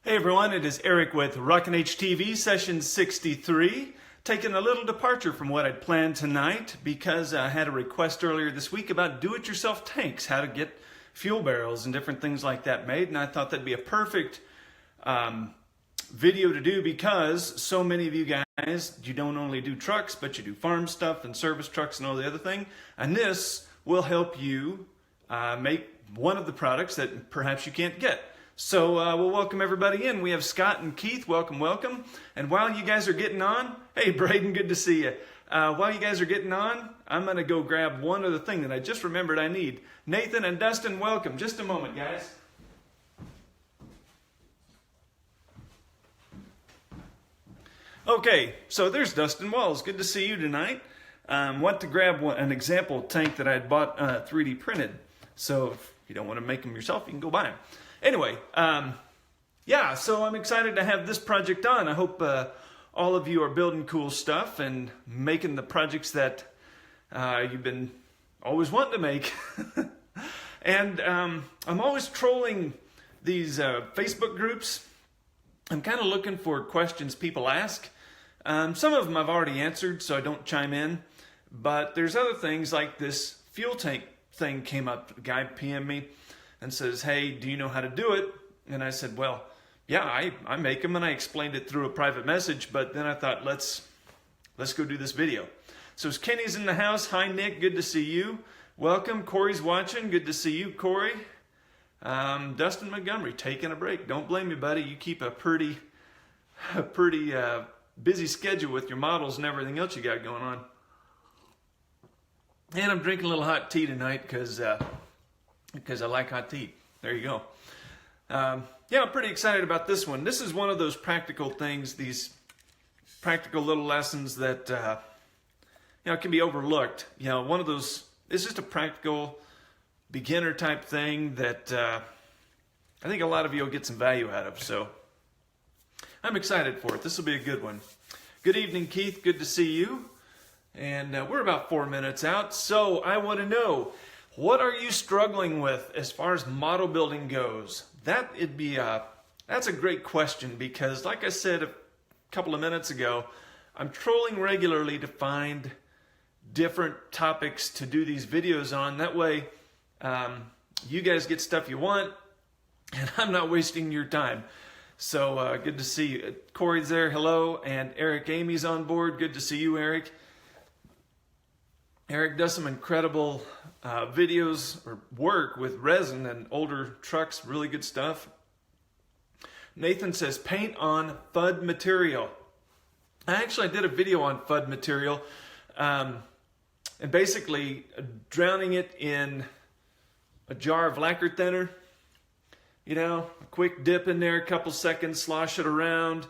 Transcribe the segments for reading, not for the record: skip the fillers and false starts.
Hey everyone, it is Eric with Rockin H TV, session 63. Taking a little departure from what I'd planned tonight because I had a request earlier this week about do-it-yourself tanks, how to get fuel barrels and different things like that made, and I thought that'd be a perfect video to do because so many of you guys, you don't only do trucks, but you do farm stuff and service trucks and all the other thing, and this will help you make one of the products that perhaps you can't get. So we'll welcome everybody in. We have Scott and Keith. Welcome, welcome. And while you guys are getting on, hey Braden, good to see you. While you guys are getting on, I'm going to go grab one other thing that I just remembered I need. Nathan and Dustin, welcome. Just a moment, guys. Okay, so there's Dustin Walls. Good to see you tonight. Want to grab an example tank that I had bought 3D printed. So if you don't want to make them yourself, you can go buy them. Anyway, yeah, so I'm excited to have this project on. I hope all of you are building cool stuff and making the projects that you've been always wanting to make. And I'm always trolling these Facebook groups. I'm kind of looking for questions people ask. Some of them I've already answered, so I don't chime in. But there's other things like this fuel tank thing came up. A guy PM'd me and says, hey, do you know how to do it? And I said, well, yeah, I make them, and I explained it through a private message, but then I thought, let's go do this video. So Kenny's in the house. Hi, Nick, good to see you. Welcome. Corey's watching. Good to see you, Corey. Dustin Montgomery, taking a break. Don't blame me, buddy. You keep a pretty busy schedule with your models and everything else you got going on. And I'm drinking a little hot tea tonight because I like hot tea. There you go. Yeah, I'm pretty excited about this one. This is one of those practical things, these practical little lessons that can be overlooked. One of those, it's just a practical beginner type thing that I think a lot of you will get some value out of. So I'm excited for it. This will be a good one. Good evening, Keith. Good to see you. And we're about 4 minutes out. So I want to know, what are you struggling with as far as model building goes? That's a great question because, like I said a couple of minutes ago, I'm trolling regularly to find different topics to do these videos on. That way, you guys get stuff you want, and I'm not wasting your time. So good to see you. Corey's there, hello, and Eric Amy's on board. Good to see you, Eric. Eric does some incredible videos or work with resin and older trucks, really good stuff. Nathan says, paint on FUD material. I did a video on FUD material and basically drowning it in a jar of lacquer thinner. A quick dip in there, a couple seconds, slosh it around.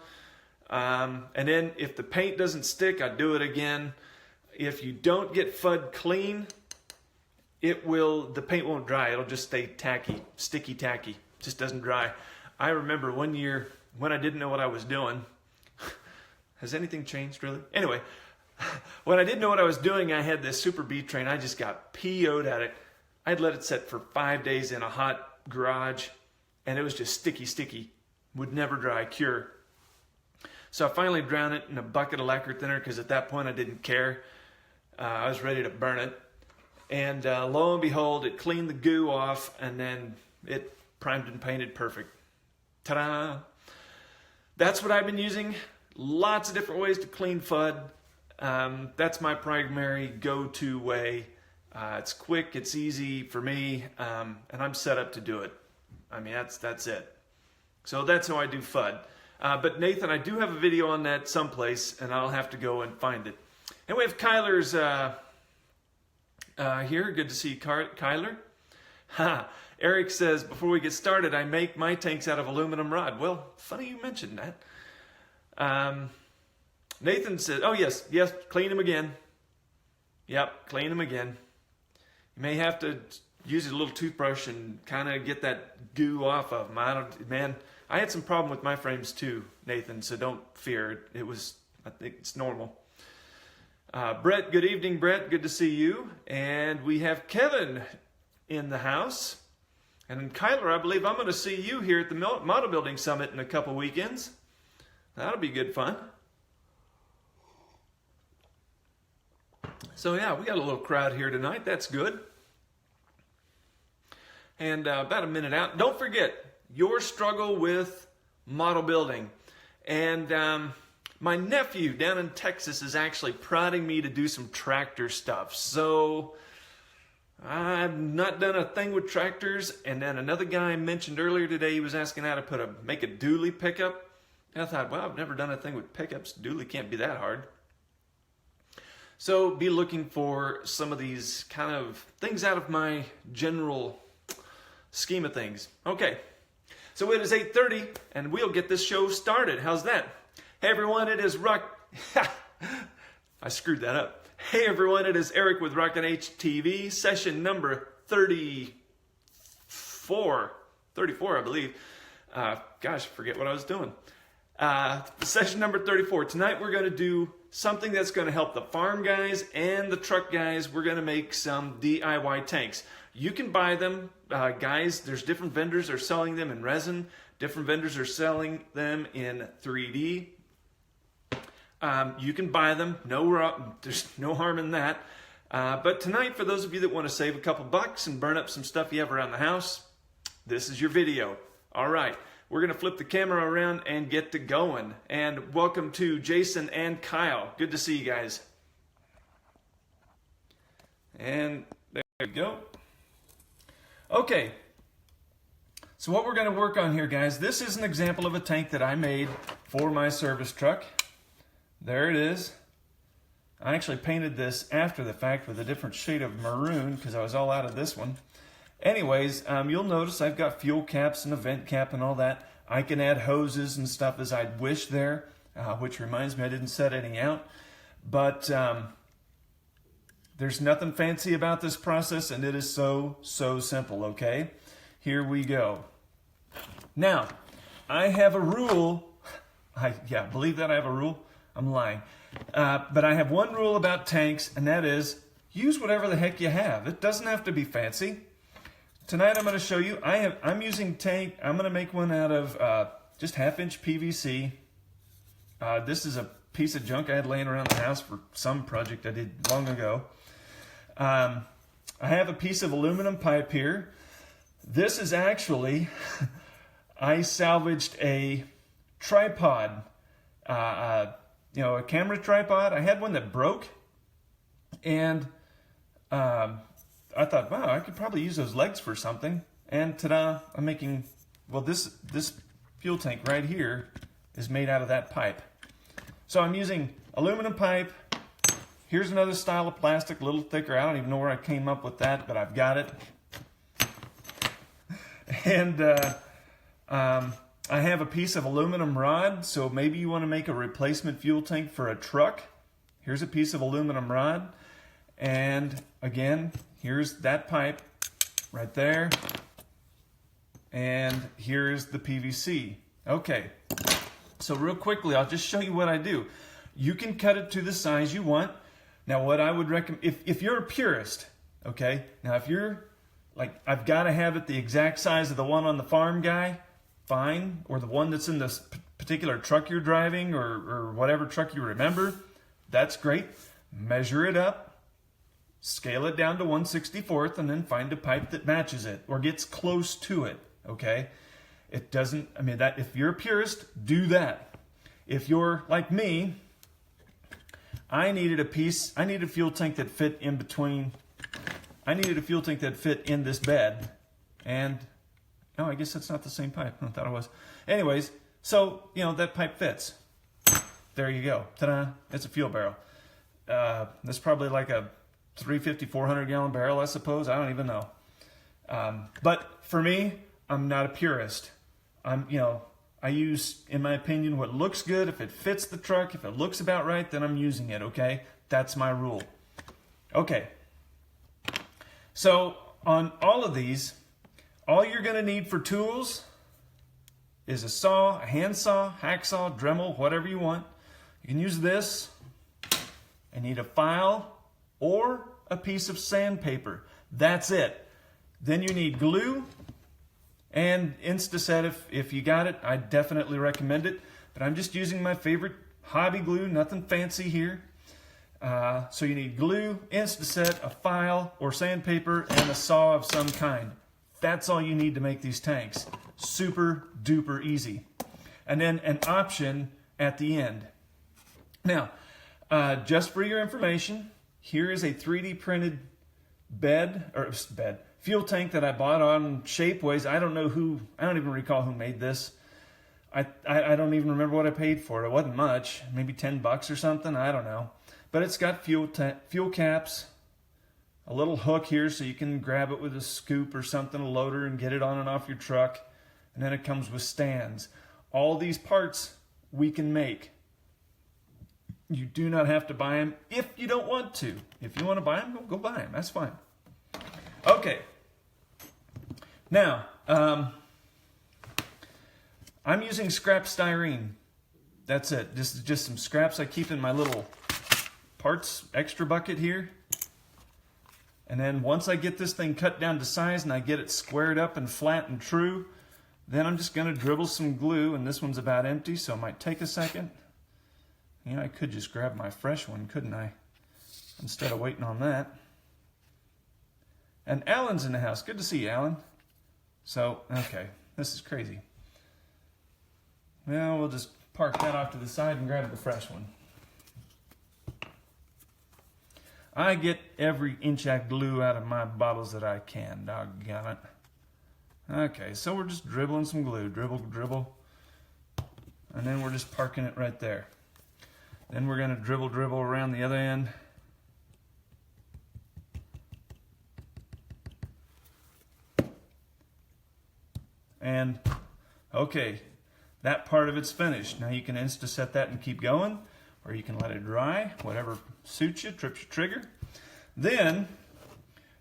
And then if the paint doesn't stick, I do it again. If you don't get FUD clean, the paint won't dry. It'll just stay tacky, sticky tacky. It just doesn't dry. I remember one year when I didn't know what I was doing. Has anything changed really? Anyway, when I didn't know what I was doing, I had this Super B train. I just got PO'd at it. I'd let it set for 5 days in a hot garage, and it was just sticky. Would never dry, cure. So I finally drowned it in a bucket of lacquer thinner because at that point I didn't care. I was ready to burn it. And lo and behold, it cleaned the goo off, and then it primed and painted perfect. Ta-da! That's what I've been using. Lots of different ways to clean FUD. That's my primary go-to way. It's quick, it's easy for me, and I'm set up to do it. That's it. So that's how I do FUD. But Nathan, I do have a video on that someplace, and I'll have to go and find it. And we have Kyler's here. Good to see you, Kyler. Eric says, before we get started, I make my tanks out of aluminum rod. Well, funny you mentioned that. Nathan says, oh yes, clean them again. Yep, clean them again. You may have to use a little toothbrush and kind of get that goo off of them. I had some problem with my frames too, Nathan, so don't fear. I think it's normal. Brett, good evening, Brett. Good to see you. And we have Kevin in the house. And Kyler, I believe I'm going to see you here at the Model Building Summit in a couple weekends. That'll be good fun. So yeah, we got a little crowd here tonight. That's good. And about a minute out. Don't forget your struggle with model building. And my nephew down in Texas is actually prodding me to do some tractor stuff. So I've not done a thing with tractors. And then another guy mentioned earlier today, he was asking how to make a dually pickup. And I thought, well, I've never done a thing with pickups. Dually can't be that hard. So be looking for some of these kind of things out of my general scheme of things. Okay, so it is 8:30 and we'll get this show started. How's that? Hey everyone, it is I screwed that up. Hey everyone, it is Eric with Rockin H TV, session number 34 I believe. Gosh, forget what I was doing. Session number 34. Tonight we're going to do something that's going to help the farm guys and the truck guys. We're going to make some DIY tanks. You can buy them, guys. There's different vendors are selling them in resin. Different vendors are selling them in 3D. You can buy them. There's no harm in that. But tonight, for those of you that want to save a couple bucks and burn up some stuff you have around the house, this is your video. All right. We're going to flip the camera around and get to going. And welcome to Jason and Kyle. Good to see you guys. And there we go. Okay. So what we're going to work on here, guys, this is an example of a tank that I made for my service truck. There it is. I actually painted this after the fact with a different shade of maroon because I was all out of this one. Anyways, you'll notice I've got fuel caps and a vent cap and all that. I can add hoses and stuff as I'd wish there, which reminds me I didn't set any out. But there's nothing fancy about this process, and it is so simple, okay? Here we go. Now, I have a rule. Believe that I have a rule? I'm lying. But I have one rule about tanks, and that is use whatever the heck you have. It doesn't have to be fancy. Tonight I'm going to show you, I'm using tank, I'm going to make one out of just 1/2-inch PVC. This is a piece of junk I had laying around the house for some project I did long ago. I have a piece of aluminum pipe here. This is actually, I salvaged a tripod, a camera tripod. I had one that broke, and I thought, wow, I could probably use those legs for something. And ta-da, I'm making, well, this fuel tank right here is made out of that pipe. So I'm using aluminum pipe. Here's another style of plastic, a little thicker. I don't even know where I came up with that, but I've got it. And I have a piece of aluminum rod, so maybe you want to make a replacement fuel tank for a truck. Here's a piece of aluminum rod. And again, here's that pipe right there. And here's the PVC. Okay, so real quickly, I'll just show you what I do. You can cut it to the size you want. Now, what I would recommend, if you're a purist, okay, now if you're like, I've got to have it the exact size of the one on the farm guy, fine, or the one that's in this particular truck you're driving, or whatever truck you remember, that's great. Measure it up. Scale it down to 1/64, and then find a pipe that matches it or gets close to it, okay? It doesn't, I mean, that if you're a purist, do that. If you're like me, I needed a fuel tank that fit in between, I needed a fuel tank that fit in this bed, and, oh, I guess that's not the same pipe. I thought it was. Anyways, so, that pipe fits. There you go. Ta-da, it's a fuel barrel. That's probably like a 350, 400 gallon barrel, I suppose. I don't even know. But for me, I'm not a purist. I use, in my opinion, what looks good. If it fits the truck, if it looks about right, then I'm using it, okay? That's my rule. Okay. So on all of these, all you're going to need for tools is a saw, a handsaw, hacksaw, Dremel, whatever you want. You can use this. I need a file or a piece of sandpaper. That's it. Then you need glue And Instaset, if you got it, I definitely recommend it. But I'm just using my favorite hobby glue, nothing fancy here. So you need glue, Instaset, a file or sandpaper, and a saw of some kind. That's all you need to make these tanks. Super duper easy. And then an option at the end. Now, just for your information, here is a 3D printed fuel tank that I bought on Shapeways. I don't even recall who made this. I don't even remember what I paid for it. It wasn't much, maybe $10 or something, I don't know. But it's got fuel caps, a little hook here so you can grab it with a scoop or something, a loader, and get it on and off your truck. And then it comes with stands. All these parts we can make. You do not have to buy them if you don't want to. If you want to buy them, go buy them. That's fine. Okay. Now, I'm using scrap styrene. That's it. This is just some scraps I keep in my little parts extra bucket here. And then once I get this thing cut down to size and I get it squared up and flat and true, then I'm just going to dribble some glue. And this one's about empty, so it might take a second. You know, I could just grab my fresh one, couldn't I? Instead of waiting on that. And Alan's in the house. Good to see you, Alan. So, okay, this is crazy. Well, we'll just park that off to the side and grab the fresh one. I get every inch of glue out of my bottles that I can, doggone it. Okay, so we're just dribbling some glue. Dribble, dribble. And then we're just parking it right there. Then we're going to dribble around the other end. And, okay, that part of it's finished. Now you can Instaset that and keep going, or you can let it dry, whatever suits you, trips your trigger. Then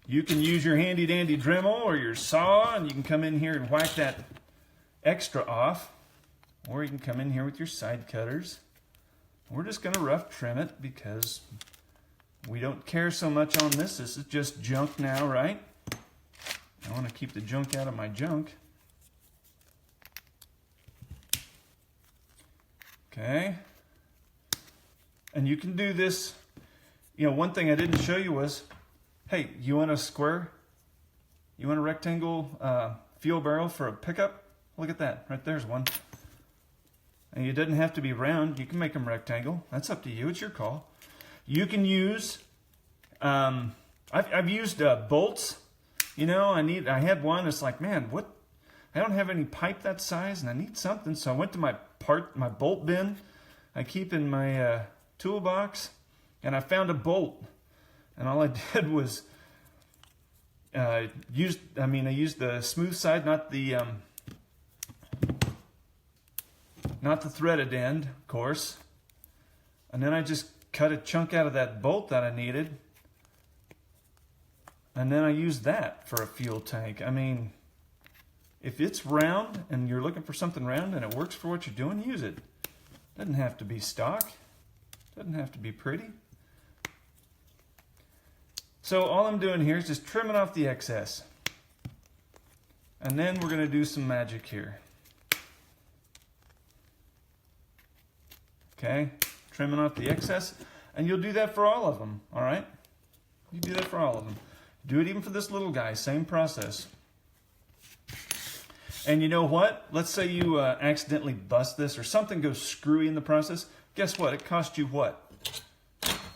you can use your handy dandy Dremel or your saw, and you can come in here and whack that extra off, or you can come in here with your side cutters. We're just going to rough trim it because we don't care so much on this. This is just junk now, right? I want to keep the junk out of my junk. Okay. And you can do this. You know, one thing I didn't show you was, hey, you want a square? You want a rectangle fuel barrel for a pickup? Look at that. Right there's one. And it doesn't have to be round. You can make them rectangle. That's up to you. It's your call. You can use, I've used bolts. You know, I had one. It's like, man, what? I don't have any pipe that size, and I need something. So I went to my bolt bin I keep in my toolbox, and I found a bolt. And all I did was I used the smooth side, not the threaded end, of course. And then I just cut a chunk out of that bolt that I needed. And then I used that for a fuel tank. I mean, if it's round and you're looking for something round and it works for what you're doing, use it. Doesn't have to be stock. Doesn't have to be pretty. So all I'm doing here is just trimming off the excess. And then we're going to do some magic here. Okay, trimming off the excess. And you'll do that for all of them, all right? You do that for all of them. Do it even for this little guy, same process. And you know what? Let's say you accidentally bust this or something goes screwy in the process. Guess what? It cost you what?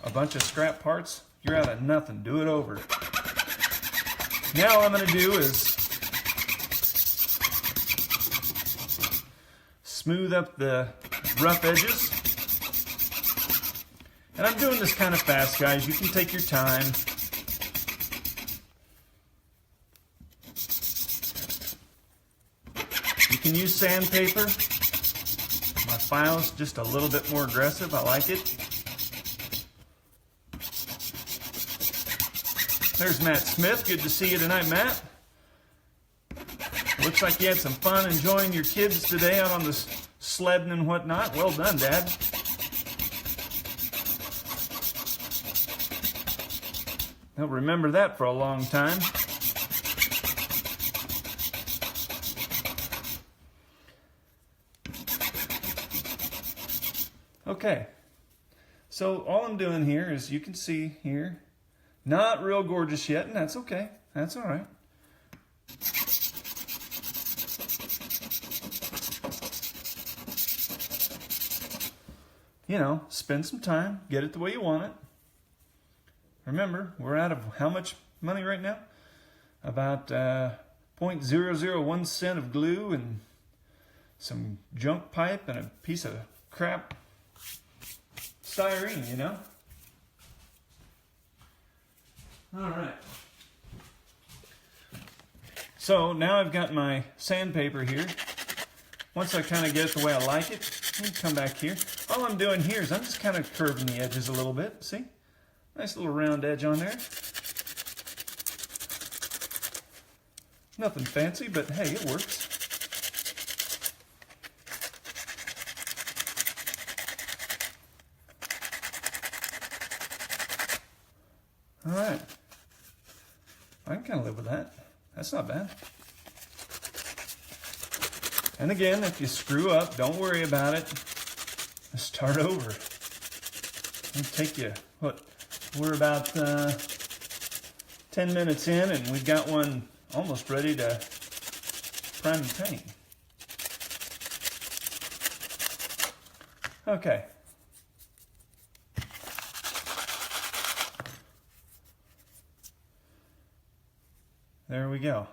A bunch of scrap parts? You're out of nothing. Do it over. Now all I'm going to do is smooth up the rough edges. And I'm doing this kind of fast, guys. You can take your time. You can use sandpaper. My file is just a little bit more aggressive. I like it. There's Matt Smith. Good to see you tonight, Matt. Looks like you had some fun enjoying your kids today out on the sledding and whatnot. Well done, Dad. They'll remember that for a long time. Okay, so all I'm doing here is, you can see here, not real gorgeous yet, and that's okay. That's all right. You know, spend some time, get it the way you want it. Remember, we're out of how much money right now? About 0.001 cent of glue and some junk pipe and a piece of crap styrene, you know? All right. So now I've got my sandpaper here. Once I kind of get it the way I like it, let me come back here. All I'm doing here is I'm just kind of curving the edges a little bit. See? Nice little round edge on there. Nothing fancy, but hey, it works. All right. I can kind of live with that. That's not bad. And again, if you screw up, don't worry about it. Just start over. It'll take you, what? We're about 10 minutes in, and we've got one almost ready to prime and paint. Okay. There we go.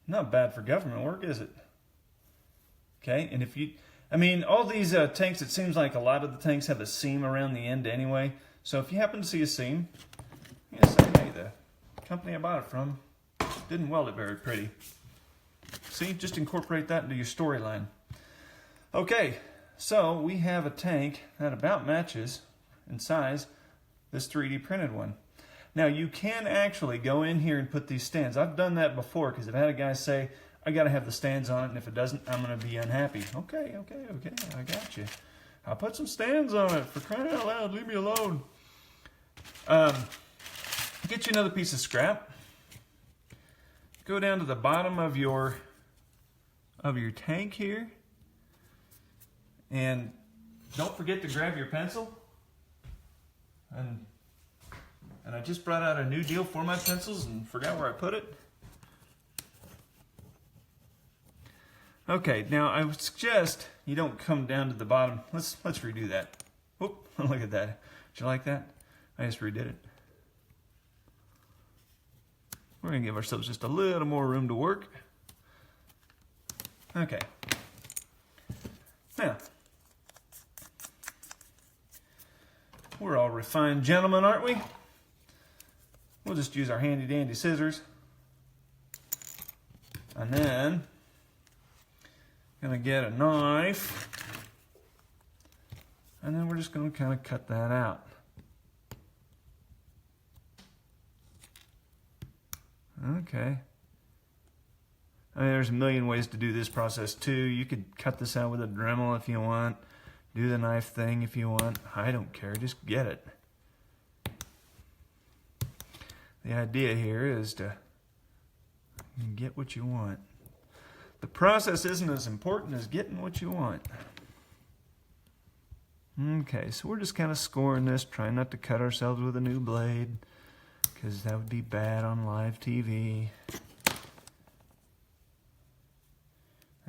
Not bad for government work, is it? Okay, and if you, I mean, all these tanks, it seems like a lot of the tanks have a seam around the end anyway. So if you happen to see a seam, you can say, hey, the company I bought it from didn't weld it very pretty. See, just incorporate that into your storyline. Okay, so we have a tank that about matches in size this 3D printed one. Now you can actually go in here and put these stands. I've done that before because I've had a guy say, I got to have the stands on it, and if it doesn't, I'm going to be unhappy. Okay, I got you. I'll put some stands on it, for crying out loud, leave me alone. Get you another piece of scrap. Go down to the bottom of your tank here, and don't forget to grab your pencil. And I just brought out a new deal for my pencils and forgot where I put it. Okay, now I would suggest you don't come down to the bottom. Let's redo that. Oop, look at that. Did you like that? I just redid it. We're going to give ourselves just a little more room to work. Okay. Now, we're all refined gentlemen, aren't we? We'll just use our handy dandy scissors. And then, gonna get a knife. And then we're just gonna kind of cut that out. Okay. I mean, there's a million ways to do this process too. You could cut this out with a Dremel if you want. Do the knife thing if you want. I don't care, just get it. The idea here is to get what you want. The process isn't as important as getting what you want. Okay, so we're just kind of scoring this, trying not to cut ourselves with a new blade, because that would be bad on live TV.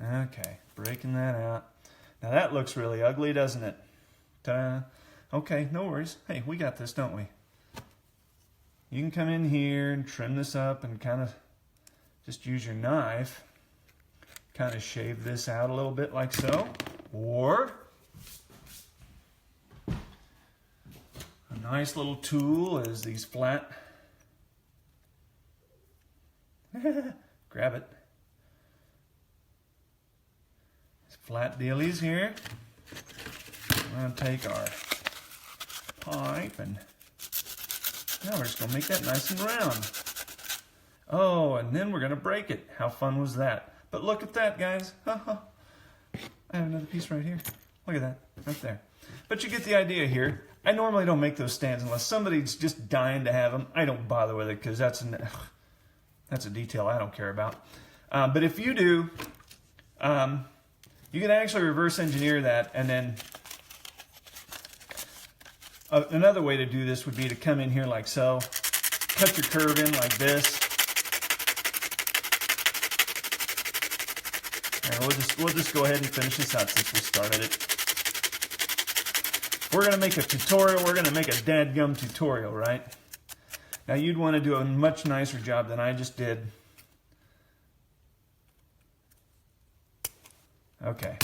Okay, breaking that out. Now that looks really ugly, doesn't it? Ta-da. Okay, no worries. Hey, we got this, don't we? You can come in here and trim this up and kind of just use your knife. Kind of shave this out a little bit like so. Or a nice little tool is these flat. Grab it. These flat dealies here. We're going to take our pipe and now we're just going to make that nice and round. Oh, and then we're going to break it. How fun was that? But look at that, guys. I have another piece right here. Look at that, right there. But you get the idea here. I normally don't make those stands unless somebody's just dying to have them. I don't bother with it because that's a detail I don't care about. But if you do, You can actually reverse engineer that, and then another way to do this would be to come in here like so, cut your curve in like this, and we'll just go ahead and finish this out since we started it. We're gonna make a tutorial. We're gonna make a dadgum tutorial, right? Now you'd want to do a much nicer job than I just did. Okay.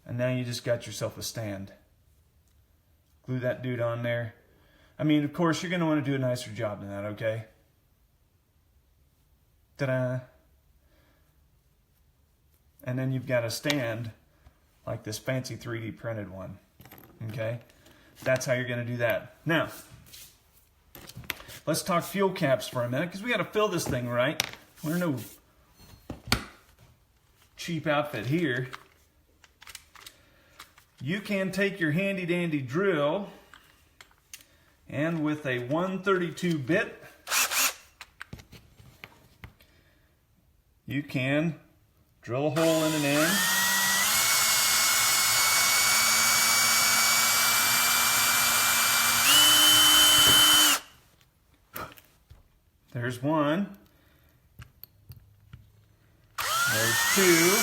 And now you just got yourself a stand. Glue that dude on there. I mean, of course, you're going to want to do a nicer job than that, okay? Ta-da! And then you've got a stand like this fancy 3D printed one, okay? That's how you're going to do that. Now, let's talk fuel caps for a minute, because we got to fill this thing, right? We're no cheap outfit here. You can take your handy dandy drill, and with a 132 bit, you can drill a hole in an end. There's one. There's two.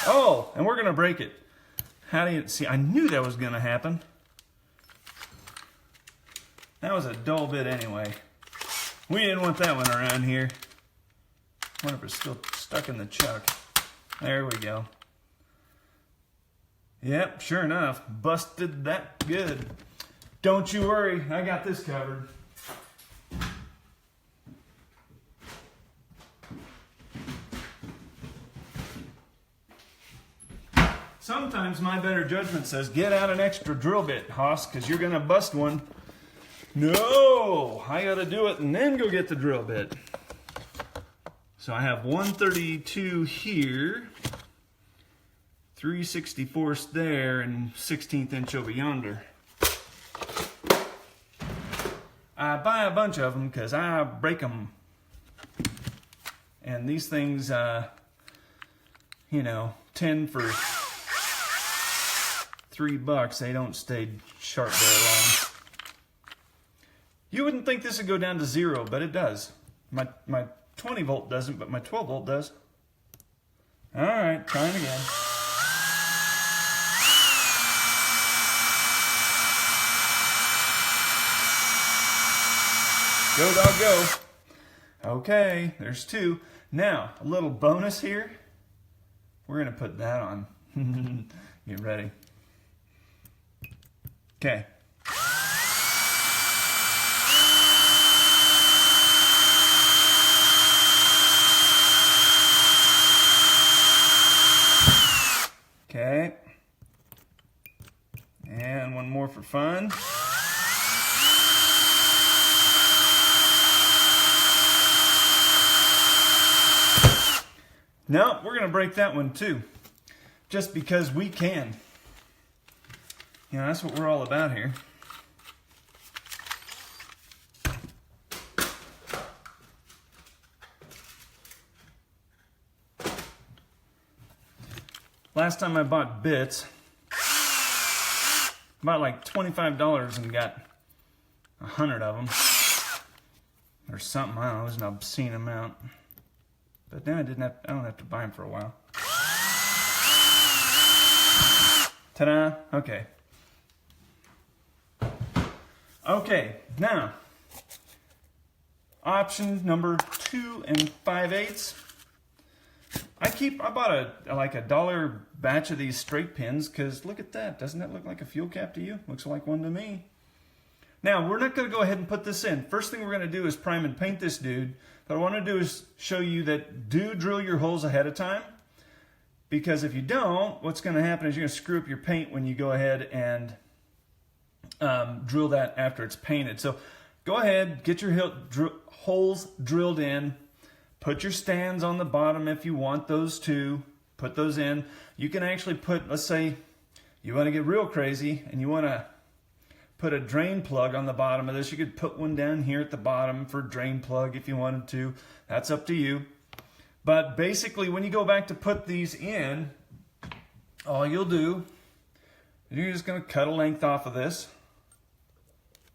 Oh, and we're going to break it. How do you see? I knew that was going to happen. That was a dull bit anyway. We didn't want that one around here. I wonder if it's still stuck in the chuck. There we go. Yep, sure enough, busted that good. Don't you worry, I got this covered. Sometimes my better judgment says, get out an extra drill bit, Hoss, because you're going to bust one. No, I got to do it and then go get the drill bit. So I have 132 here, 3/64 there, and 1/16 inch over yonder. I buy a bunch of them because I break them. And these things, you know, 10 for $3, they don't stay sharp very long. You wouldn't think this would go down to 0, but it does. My 20 volt doesn't, but my 12 volt does. All right, trying again. Go dog go. Okay, there's 2. Now, a little bonus here. We're gonna put that on. Get ready. Okay. Okay. And one more for fun. No, we're going to break that one too. Just because we can. You know, that's what we're all about here. Last time I bought bits, bought like $25 and got 100 of them. Or something, I don't know, it was an obscene amount. But then I don't have to buy them for a while. Ta-da, okay. Okay, now, option number 2 5/8. I bought like a $1 batch of these straight pins because look at that. Doesn't that look like a fuel cap to you? Looks like one to me. Now, we're not going to go ahead and put this in. First thing we're going to do is prime and paint this dude. What I want to do is show you that do drill your holes ahead of time. Because if you don't, what's going to happen is you're going to screw up your paint when you go ahead and drill that after it's painted. So go ahead, get your holes drilled in. Put your stands on the bottom if you want those to. Put those in. You can actually put, let's say, you want to get real crazy and you want to put a drain plug on the bottom of this. You could put one down here at the bottom for drain plug if you wanted to. That's up to you. But basically, when you go back to put these in, all you'll do, you're just going to cut a length off of this.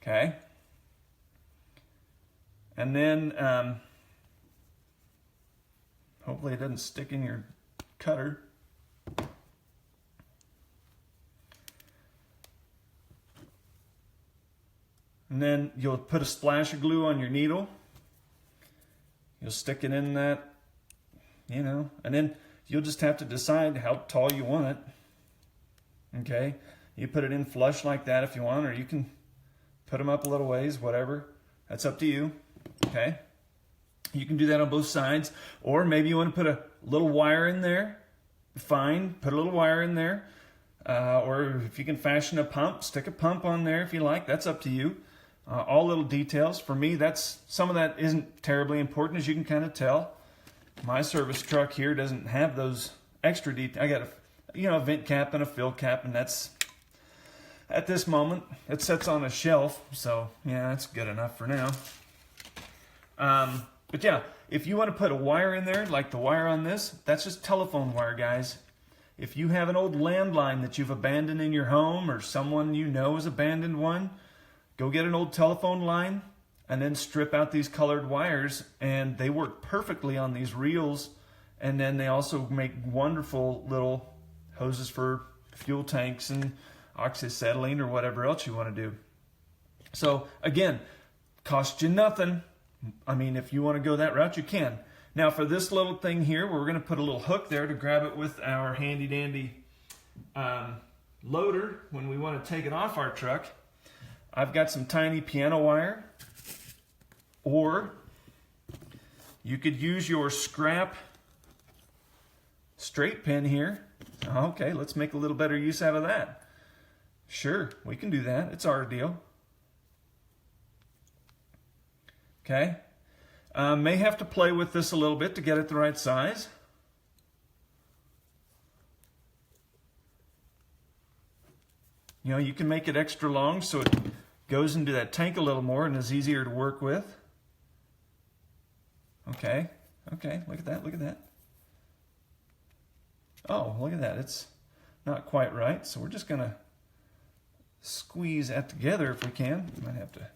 Okay. And then, hopefully it doesn't stick in your cutter. And then you'll put a splash of glue on your needle. You'll stick it in that, you know, and then you'll just have to decide how tall you want it. Okay, you put it in flush like that if you want, or you can put them up a little ways, whatever. That's up to you. Okay, you can do that on both sides, or maybe you want to put a little wire in there. Fine, put a little wire in there, or if you can fashion a pump, stick a pump on there if you like. That's up to you. All little details. For me, that's some of that isn't terribly important, as you can kind of tell. My service truck here doesn't have those extra details. I got a vent cap and a fill cap, and that's, at this moment, it sits on a shelf, so yeah, that's good enough for now. But yeah, if you want to put a wire in there, like the wire on this, that's just telephone wire, guys. If you have an old landline that you've abandoned in your home, or someone you know has abandoned one, go get an old telephone line and then strip out these colored wires, and they work perfectly on these reels. And then they also make wonderful little hoses for fuel tanks and oxyacetylene or whatever else you want to do. So again, cost you nothing. I mean, if you want to go that route, you can. Now for this little thing here, we're going to put a little hook there to grab it with our handy dandy loader when we want to take it off our truck. I've got some tiny piano wire, or you could use your scrap straight pin here. Okay, let's make a little better use out of that. Sure, we can do that. It's our deal. Okay. May have to play with this a little bit to get it the right size. You know, you can make it extra long so it goes into that tank a little more and is easier to work with. Okay, look at that, look at that. Oh, look at that, it's not quite right, so we're just gonna squeeze that together if we can. Might have to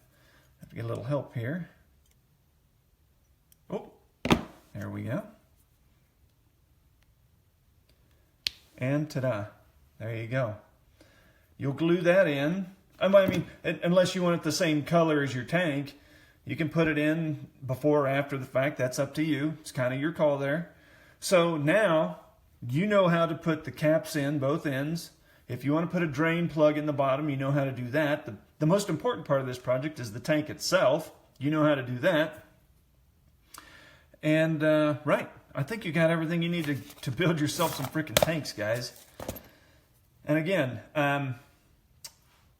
get a little help here. Oh, there we go. And ta-da, there you go. You'll glue that in. I mean, unless you want it the same color as your tank, you can put it in before or after the fact. That's up to you. It's kind of your call there. So now you know how to put the caps in both ends. If you want to put a drain plug in the bottom, you know how to do that. The most important part of this project is the tank itself. You know how to do that. And, right, I think you got everything you need to build yourself some freaking tanks, guys. And again, I'm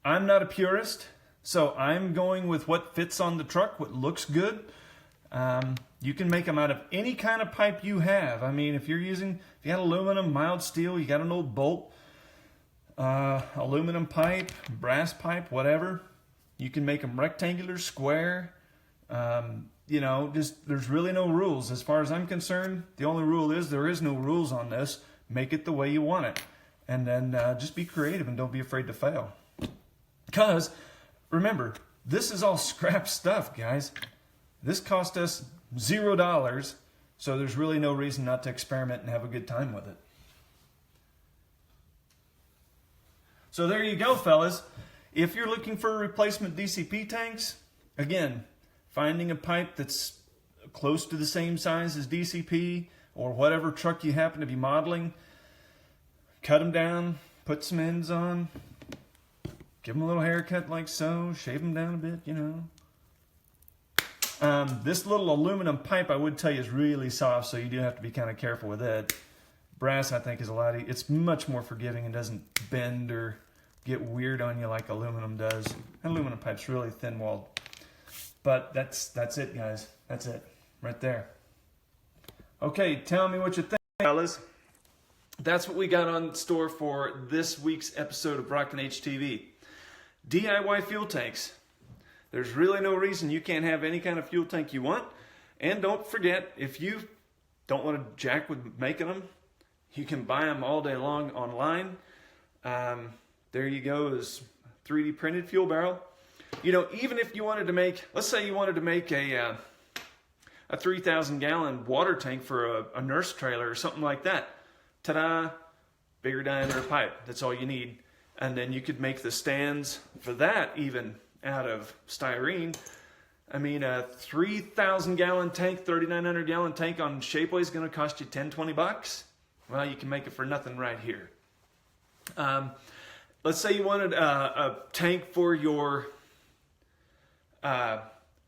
not a purist, so I'm going with what fits on the truck, what looks good. You can make them out of any kind of pipe you have. I mean, if you got aluminum, mild steel, you got an old bolt, aluminum pipe, brass pipe, whatever. You can make them rectangular, square. You know, there's really no rules. As far as I'm concerned, the only rule is there is no rules on this. Make it the way you want it. And then just be creative and don't be afraid to fail. Because, remember, this is all scrap stuff, guys. This cost us $0, so there's really no reason not to experiment and have a good time with it. So there you go, fellas. If you're looking for replacement DCP tanks, again, finding a pipe that's close to the same size as DCP or whatever truck you happen to be modeling, cut them down, put some ends on, give them a little haircut like so, shave them down a bit, you know. This little aluminum pipe, I would tell you, is really soft, so you do have to be kind of careful with it. Brass, I think, is it's much more forgiving and doesn't bend or get weird on you like aluminum does. Aluminum pipe's really thin-walled. But that's it, guys. That's it, right there. Okay, tell me what you think, fellas. That's what we got on store for this week's episode of Rockin H TV. DIY fuel tanks. There's really no reason you can't have any kind of fuel tank you want. And don't forget, if you don't want to jack with making them, you can buy them all day long online. There you go, is 3D printed fuel barrel. You know, even if you wanted to make, let's say you wanted to make a 3,000 gallon water tank for a nurse trailer or something like that. Ta-da, bigger diameter pipe, that's all you need. And then you could make the stands for that even out of styrene. I mean, a 3,000 gallon tank, 3,900 gallon tank on Shapeways is gonna cost you 10, 20 bucks. Well, you can make it for nothing right here. Let's say you wanted a tank for your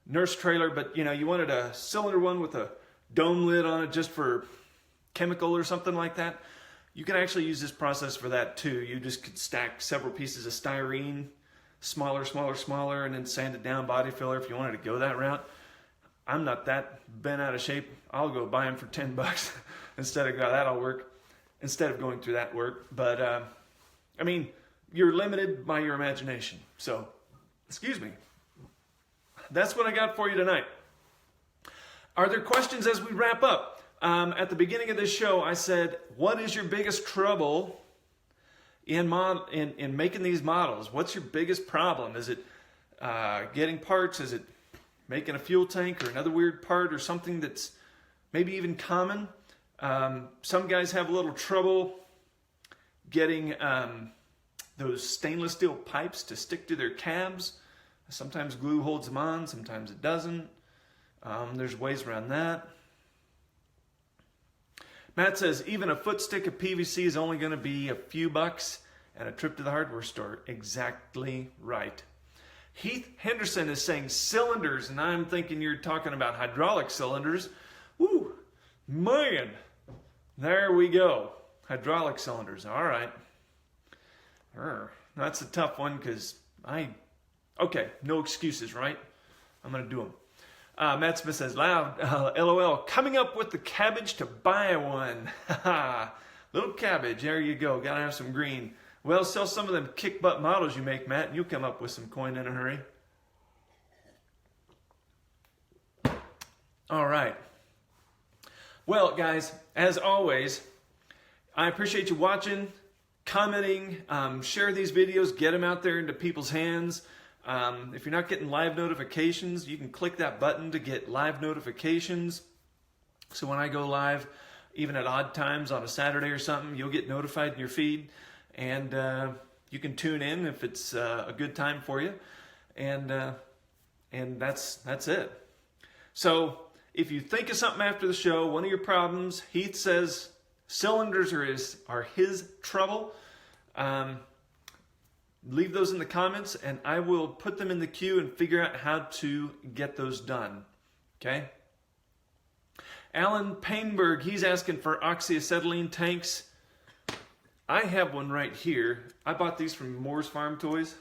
nurse trailer, but you know, you wanted a cylinder one with a dome lid on it just for chemical or something like that. You can actually use this process for that too. You just could stack several pieces of styrene, smaller, and then sand it down, body filler if you wanted to go that route. I'm not that bent out of shape. I'll go buy them for 10 bucks instead of that'll work, instead of going through that work. But I mean, you're limited by your imagination. So, excuse me. That's what I got for you tonight. Are there questions as we wrap up? At the beginning of this show, I said, what is your biggest trouble in making these models? What's your biggest problem? Is it getting parts? Is it making a fuel tank or another weird part or something that's maybe even common? Some guys have a little trouble getting those stainless steel pipes to stick to their cabs. Sometimes glue holds them on, sometimes it doesn't. There's ways around that. Matt says, even a foot stick of PVC is only going to be a few bucks and a trip to the hardware store. Exactly right. Heath Henderson is saying cylinders, and I'm thinking you're talking about hydraulic cylinders. Woo, man, there we go. Hydraulic cylinders, all right. That's a tough one because okay, no excuses, right? I'm going to do them. Matt Smith says, loud, LOL, coming up with the cabbage to buy one. Little cabbage, there you go. Got to have some green. Well, sell some of them kick butt models you make, Matt, and you'll come up with some coin in a hurry. All right. Well, guys, as always, I appreciate you watching, commenting, share these videos, get them out there into people's hands. If you're not getting live notifications, you can click that button to get live notifications. So when I go live, even at odd times on a Saturday or something, you'll get notified in your feed. And you can tune in if it's a good time for you. And that's it. So if you think of something after the show, one of your problems, Heath says cylinders are his trouble. Leave those in the comments and I will put them in the queue and figure out how to get those done. Okay? Alan Painberg, he's asking for oxyacetylene tanks. I have one right here. I bought these from Moore's Farm Toys.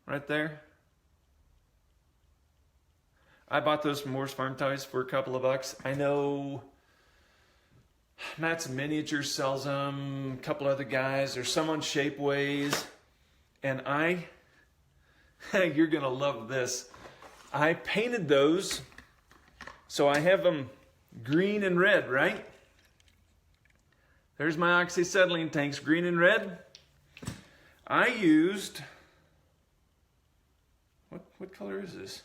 Right there. I bought those from Moore's Farm Toys for a couple of bucks. I know Matt's Miniatures sells them. A couple other guys. There's some on Shapeways. And you're going to love this. I painted those. So I have them green and red, right? There's my oxyacetylene tanks, green and red. I used, what color is this?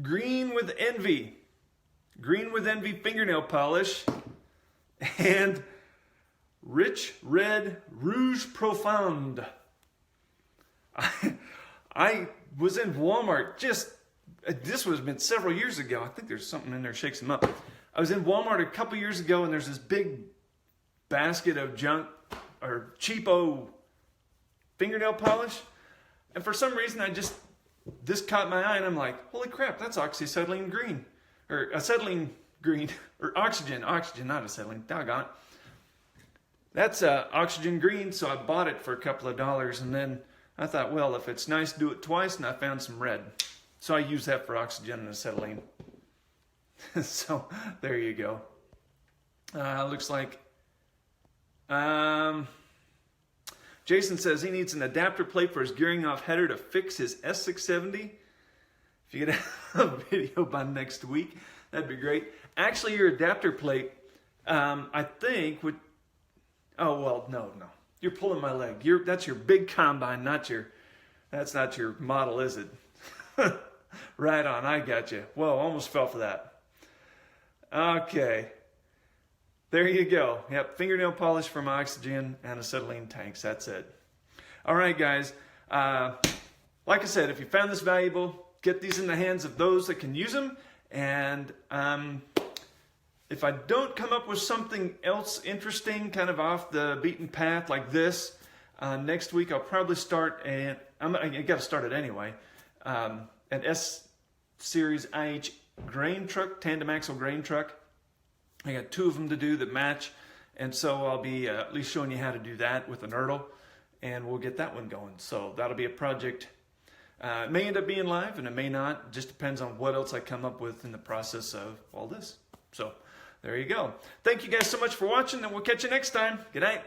Green with Envy. Green with Envy fingernail polish. And Rich Red Rouge Profonde. I was in Walmart this was been several years ago. I think there's something in there shakes them up. I was in Walmart a couple years ago and there's this big basket of junk or cheapo fingernail polish. And for some reason this caught my eye and I'm like, holy crap, that's oxyacetylene green. Or acetylene green. Or oxygen, not acetylene, doggone it. That's oxygen green, so I bought it for a couple of dollars and then I thought, well, if it's nice, do it twice, and I found some red. So I use that for oxygen and acetylene. So there you go. Looks like Jason says he needs an adapter plate for his gearing off header to fix his S670. If you could have a video by next week, that'd be great. Actually, your adapter plate, I think would, oh, well, no. You're pulling my leg. That's your big combine, that's not your model, is it? Right on, I got you. Whoa, almost fell for that. Okay. There you go. Yep, fingernail polish from oxygen and acetylene tanks. That's it. All right, guys. Like I said, if you found this valuable, get these in the hands of those that can use them. And if I don't come up with something else interesting, kind of off the beaten path like this, next week I'll probably start I got to start it anyway, an S-Series IH grain truck, tandem axle grain truck. I got 2 of them to do that match, and so I'll be at least showing you how to do that with an Ertl, and we'll get that one going. So that'll be a project. It may end up being live, and it may not. It just depends on what else I come up with in the process of all this. So there you go. Thank you guys so much for watching, and we'll catch you next time. Good night.